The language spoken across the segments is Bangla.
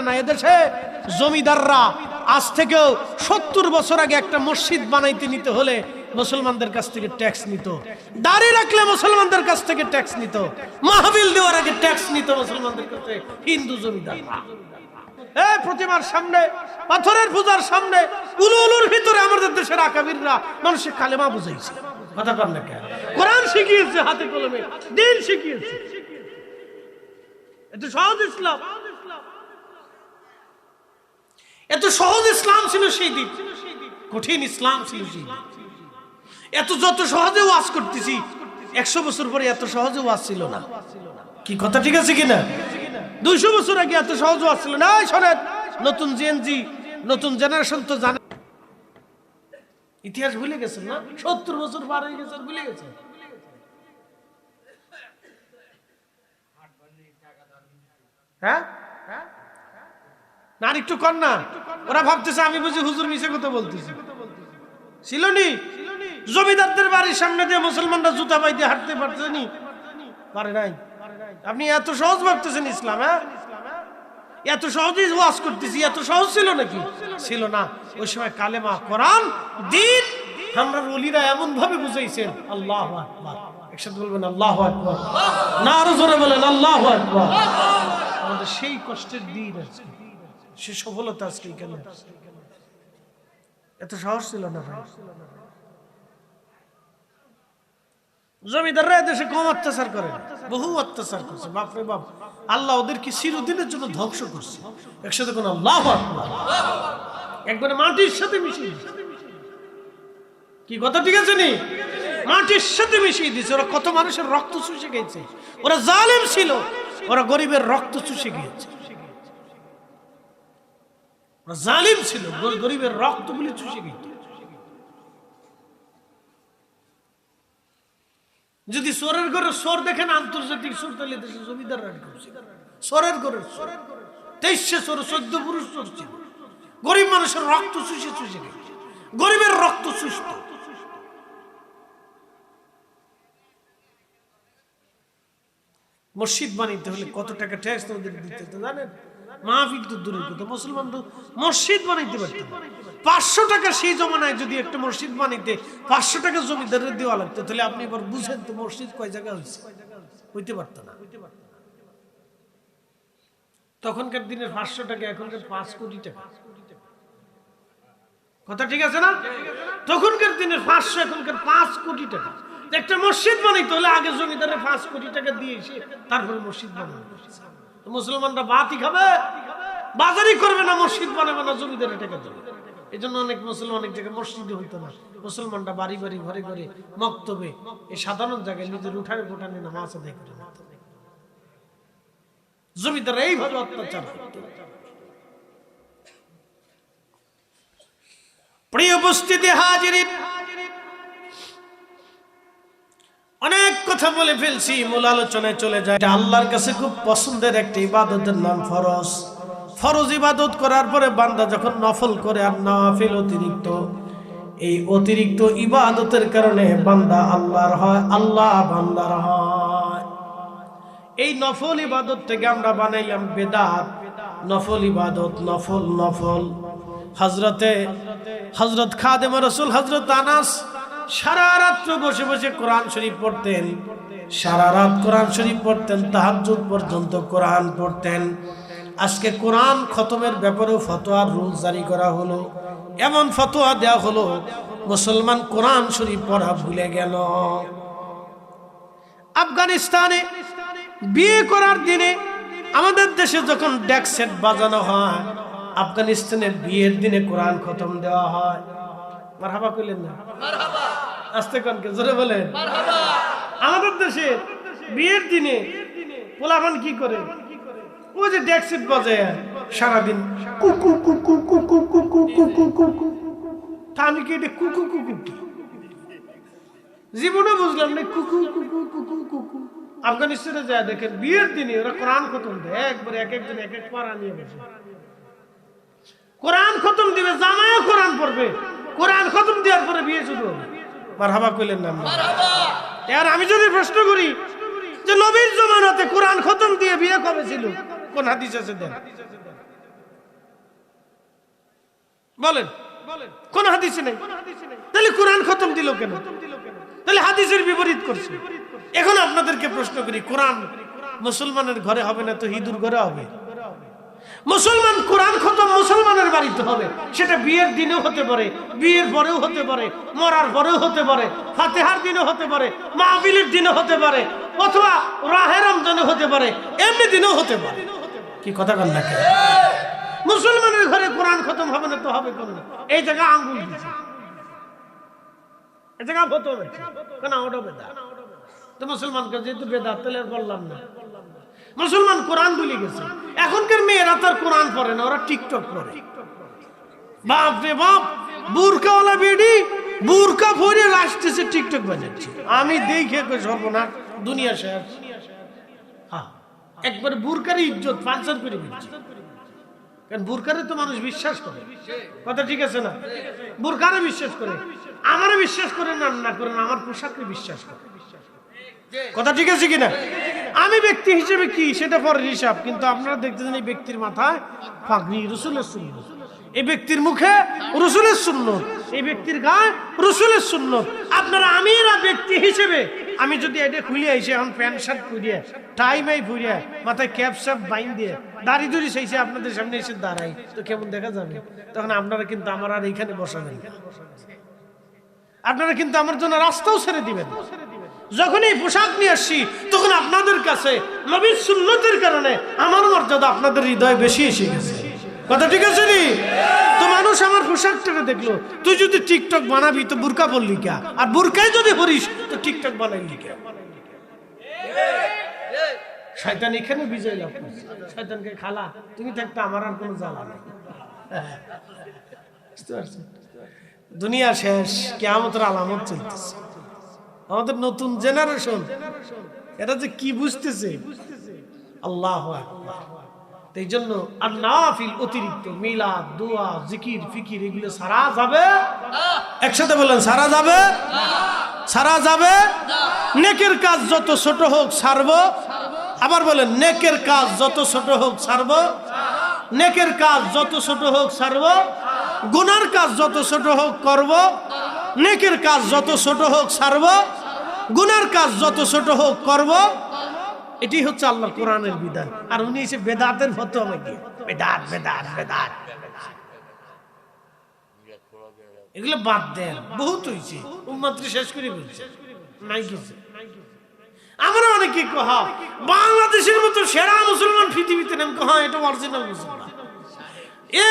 না, এদেশে জমিদাররা আজ থেকেও 70 বছর আগে একটা মসজিদ বানাইতে নিতে হলে মুসলমানদের কাছ থেকে ট্যাক্স নিত, দাড়ি রাখলে মুসলমানদের কাছ থেকে ট্যাক্স নিত, মাহফিল দেওয়ার আগে ট্যাক্স নিত মুসলমানদের কাছে হিন্দু জমিদাররা। এই প্রতিমার সামনে, পাথরের পূজার সামনে, উলুর ভিতরে আমাদের দেশের আকাবিররা মানুষের কালেমা বুঝাইছে। কথা কর না কেন? কোরআন শিখিয়েছে, হাতে কলমে দিন শিখিয়েছে। এত সহজ ইসলাম, এত সহজ ইসলাম ছিল সেই দিন, কঠিন ইসলাম ছিল সেই দিন। এত যত সহজে ওয়াজ করতেছি, 100 বছর পরে এত সহজে ওয়াজ ছিল না। কি কথা ঠিক আছে কিনা? 200 বছর আগে এত সহজ ওয়াজ ছিল না। শোনেন, নতুন জেনজি, নতুন জেনারেশন তো জানে, ইতিহাস ভুলে গেছেন না? 70 বছর পার হয়ে গেছে, ভুলে গেছে। হ্যাঁ না, একটু কর না। ওরা ভাবতেছে আমি বুঝি হুজুর মিছে কথা বলতেছি। ছিল নি? জমিদারদের বাড়ির সামনে দিয়ে মুসলমানরা জুতা পাই দিয়ে হাঁটতে পারতেনি? পারে নাই। আপনি এত সহজ ভাবতেছেন ইসলাম? হ্যাঁ, এত সহজেই ওয়াজ করতেছি, এত সহজ ছিল নাকি? ছিল না। ওই সময় কালেমা, কোরআন, দ্বীন আমরা ওলিরা এমন ভাবে বুঝাইছেন। আল্লাহু আকবার, একসাথে বলবেন আল্লাহু আকবার, না আরো জোরে বলেন আল্লাহু আকবার। আমাদের সেই কষ্টের দিন আছে, সে সফলতা আজকে এখানে। এত সহজ ছিল না ভাই। জমিদাররা দেশে কম অত্যাচার করে, বহু অত্যাচার করছে। বাপরে বাপ, আল্লাহ ওদেরকে চিরদিনের জন্য ধ্বংস করছে। একসাথে কোন আল্লাহু আকবার, একবারে মাটির সাথে মিশিয়ে দিচ্ছে। কি কথা ঠিক আছে নি? মাটির সাথে মিশিয়ে দিচ্ছে। ওরা কত মানুষের রক্ত চুষে গেছে। ওরা জালেম ছিল, ওরা গরিবের রক্ত চুষে গিয়েছে। ওরা জালিম ছিল, গরিবের রক্তগুলি চুষে গিয়েছে। যদি সোরের ঘরে সোর দেখেন, আন্তর্জাতিক সোর, তাহলে দেশে জমিদার রান করছে। সোরের ঘরে 2300 সোর, 14 পুরুষ সোর ছিল। গরিব মানুষের রক্ত চুষে চুষে গেছে, গরিবের রক্ত চুষত। মসজিদ বানাইতে হলে কত টাকা ট্যাক্স ওদের দিতে হতো জানেন? মাহফিল তো দূরের কথা, মুসলমান তো মসজিদ বানাইতে পারত। 500 টাকা সেই জমানায় যদি একটা মসজিদ বানাইতে 500 টাকা জমিদারের দেওয়া লাগতো, তাহলে আপনি এবার বুঝেন তো মসজিদ কয় জায়গা হয়েছে? হইতে পারত না। তখনকার দিনের 500 টাকা, এখনকার 5 কোটি টাকা। কথা ঠিক আছে না? তখনকার দিনের 500, এখনকার 5 কোটি টাকা। একটা মসজিদ বানাইতে হলে আগে জমিদারের 5 কোটি টাকা দিয়ে এসে তারপরে মসজিদ বানানো। মুসলমানরা ভাতই খাবে, বাজারই করবে না, মসজিদ বানাবে না, জমিদারের টাকা দেবে। এই জন্য অনেক মুসলমান অনেক জায়গায় মসজিদে হইতো না। মুসলমানরা বাড়ি বাড়ি, ঘরে ঘরে, মক্তবে, এই সাধারণ জায়গায় নিজের উঠানে পোটানে নামাজ আদায় করে না। জমিদাররা এইভাবে অত্যাচার করত। প্রিয় উপস্থিতি হাজিরিন, অনেক কথা বলে ফেলছি, মূল আলোচনায় চলে যায়। আল্লাহর কাছে খুব পছন্দের একটা ইবাদতের নাম ফরজ। ফরজ ইবাদত করার পরে বান্দা যখন নফল করে আর নফল অতিরিক্ত, এই অতিরিক্ত ইবাদতের কারণে বান্দা আল্লাহর হয়, আল্লাহ বান্দার হয়। এই নফল ইবাদত থেকে আমরা বানাইলাম বেদাত। নফল ইবাদত, নফল নফল। হযরত খাদেম রাসূল হযরত আনাস সারা রাত বসে বসে কোরআন শরীফ পড়তেন, সারা রাত কোরআন শরীফ পড়তেন, তাহাজ্জুদ পর্যন্ত কোরআন পড়তেন। আজকে কোরআন খতমের ব্যাপারেও ফতোয়ার রুল জারি করা হলো। এমন ফতোয়া দেওয়া হলো, মুসলমান কোরআন শরীফ পড়া ভুলে গেল। আফগানিস্তানে বিয়ে করার দিনে আমাদের দেশে যখন ডেক সেট বাজানো হয়, আফগানিস্তানের বিয়ের দিনে কোরআন খতম দেওয়া হয়। মারহাবা কইলেন না? মারহাবা। আস্তে কোন কে জোরে বলেন মারহাবা। আমাদের দেশে বিয়ের দিনে পোলাপান কি করে? ওই যে ডেক সেট বাজায় সারা দিন কুকু কুকু কুকু কুকু কুকু কুকু। তা আমি কি এটা কুকু কুকু জীবনে বুঝলাম না। কুকু কুকু কুকু কুকু। আফগানিস্তানে যায় দেখেন বিয়ের দিনে ওরা কোরআন খতম দেয়, একবারে এক একজন এক এক পারা নিয়ে বসে কোরআন খতম দিবে, জামাইও কোরআন পড়বে। কোরআন খতম দেওয়ার পরে বিয়ে শুরু হবে। মারহাবা কইলেন না? মারহাবা। আর আমি যদি প্রশ্ন করি যে নবীর জামানাতে কোরআন খতম দিয়ে বিয়ে কবে ছিল, কোন হাদিস আছে দেন? বলেন কোন হাদিসে নেই। তাহলে কোরআন খতম দিল কেন? তাহলে হাদিসের বিপরীত করছে। এখন আপনাদেরকে প্রশ্ন করি, কোরআন মুসলমানের ঘরে হবে না তো হিন্দুর ঘরে হবে? মুসলমান কোরআন খতম মুসলমানের বাড়িতে হবে। সেটা বিয়ের দিনেও হতে পারে, বিয়ের পরেও হতে পারে, মরার পরেও হতে পারে, ফাতিহার দিনেও হতে পারে, মাহফিলের দিনে হতে পারে, অথবা রাহে রমজানে হতে পারে, এমনি দিনেও হতে পারে। কি কথা বল না কেন? মুসলমানের ঘরে কোরআন খতম হবে না তো হবে কোন? এই জায়গা আঙ্গুল দিচ্ছে, এই জায়গা খতম কেন? ওটা বেদাত। তো মুসলমানকে যেহেতু বেদাত তাহলে আর বললাম না। মুসলমান কোরআন ভুলে গেছে। এখনকার মেয়েরা তার কোরআন পড়ে না, ওরা টিকটক পড়ে। বাপ রে বাপ, বুরকাওয়ালা বেডি বুরকা পরে আসতেছে টিকটক বাজাচ্ছে। আমি দেখে কই সর্বনাশ, দুনিয়া শেষ। হ্যাঁ, একবার বুরকার ইজ্জত পাঞ্চার করে দিচ্ছে। কারণ বুরকারে তো মানুষ বিশ্বাস করে, কথা ঠিক আছে না? বুরকারে বিশ্বাস করে, আমারে বিশ্বাস করেন না করেন, আমার পোশাককে বিশ্বাস করে, কথা ঠিক আছে কিনা? আমি ব্যক্তি হিসেবে কি সেটা পরের হিসাব, কিন্তু আপনারা দেখতেছেন এই ব্যক্তির মাথায় পাগড়ি, রাসূলের সুন্নাত, এই ব্যক্তির মুখে রাসূলের সুন্নাত, এই ব্যক্তির গায়ে রাসূলের সুন্নাত। আপনারা আমিরা ব্যক্তি হিসেবে আমি যদি এটা খুলে আইসে এখন প্যান্ট শার্ট পরিয়ে, টাই মাই পরিয়ে, মাথায় ক্যাপ শ্যাপ বাইন দিয়ে, দাড়ি দুড়ি চাইছে আপনাদের সামনে এসে দাঁড়াই, তো কেমন দেখা যাবে? তখন আপনারা কিন্তু আমার আর এইখানে বসাবেন, আপনারা কিন্তু আমার জন্য রাস্তাও ছেড়ে দিবেন। যখন এই পোশাক নিয়ে আসছি তখন আপনাদের কাছে নবীর সুন্নতের কারণে আমার মর্যাদা আপনাদের হৃদয়ে বেশি এসে গেছে, কথা ঠিক আছে নি? তো মানুষ আমার পোশাকটাকে দেখলো, তুই যদি টিকটক বানাবি তো বুরকা পরলি কে? আর বুরকায় যদি পড়িস তো টিকটক বানাইলি কে? শয়তান এখানে বিজয় লাভ করছে। শয়তানকে খালা তুমি থাকতে আমার আর কোনো জ্বালা নাই। দুনিয়া শেষ, কিয়ামতের আলামত চলতেছে। আমাদের নতুন জেনারেশন এটা যে কি বুঝতেছে, আল্লাহু আকবার। এই জন্য আর নাফিল অতিরিক্ত মিলাদ, দোয়া, জিকির, ফিকির এগুলো সারা যাবে। একসাথে বলেন, সারা যাবে? সারা যাবে? নেকের কাজ যত ছোট হোক ছাড়বো। আবার বলেন, নেকের কাজ যত ছোট হোক ছাড়বো। নেকের কাজ যত ছোট হোক ছাড়বো। গুনার কাজ যত ছোট হোক করব। নেকের কাজ যত ছোট হোক ছাড়ব, গুনার কাজ যত ছোট হোক করব। এটি হচ্ছে আল্লাহর কোরআনের বিধান। আর উনি এসে বেদাতের ফতোয়া আমাকে বেদাত বেদাত বেদাত এগুলো বাদ দেন, বহুত হয়েছে, উম্মত শেষ করে বলছে নাই কিছু। আমরা অনেকে কহা বাংলাদেশের মতো সেরা মুসলমান পৃথিবীতে নেই, কহা এটা অরিজিনাল মুসলমান,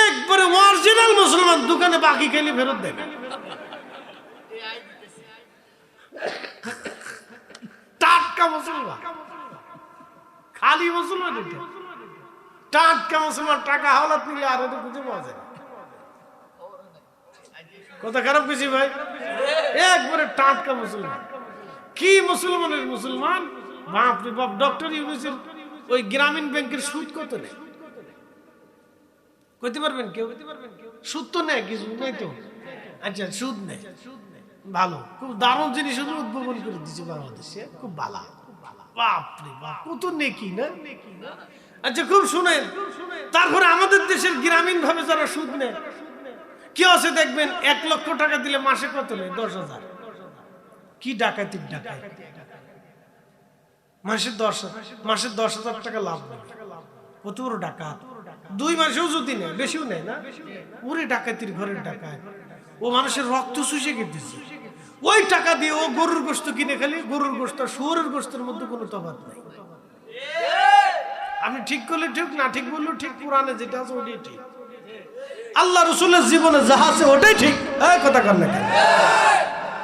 একবারে অরিজিনাল মুসলমান, দোকানে বাকি খেলে ফেরত দেবে। টাটকা মুসলমান, খালি মুসলমান, টাটকা মুসলমান, টাকা হাওলাত নিলে আর এটা খুঁজে পাওয়া যায় না। কথা খারাপ বেশি ভাই, একবারে টাটকা মুসলমান। কি মুসলমানের মুসলমান, বাপ রে বাপ। ডক্টর ইউনূসের ওই গ্রামীণ ব্যাংকের সুদ কত নেই কইতে পারবেন কেউ? সুদ তো নেই, কিছু নেই তো। আচ্ছা, সুদ নেই, ভালো, খুব দারুণ জিনিস উদ্ভাবন করে দিচ্ছে বাংলাদেশে, খুব ভালো। বাপ রে বাপ, কত নেকি না। আচ্ছা, খুব শুনেন, তারপরে আমাদের দেশের গ্রামীণ ভাবে যারা সুদ নেয় কি আছে দেখবেন, 1 লক্ষ টাকা দিলে মাসে কত নেয়? 10,000। কি ডাকাতির ডাকাত, মাসে 10,000 টাকা লাভ নেয়, কত বড় ডাকাত। 2 মাসেও যদি নেয়, বেশিও নেয় না, ওরে ডাকাতির ঘরের ডাকাত। ও মানুষের রক্ত শুষে খেতেছে, ওই টাকা দিয়ে ও গরুর গোশত কিনে খালি। গরুর গোশত আর শুয়োরের গোশতের মধ্যে কোনো তফাৎ নাই। আপনি ঠিক করলে ঠিক, না ঠিক বললেও ঠিক, কোরআনে যেটা আছে ওটাই ঠিক, আল্লাহ রাসূলের জীবনে যাহা আছে ওটাই ঠিক। কথা কর না কেন?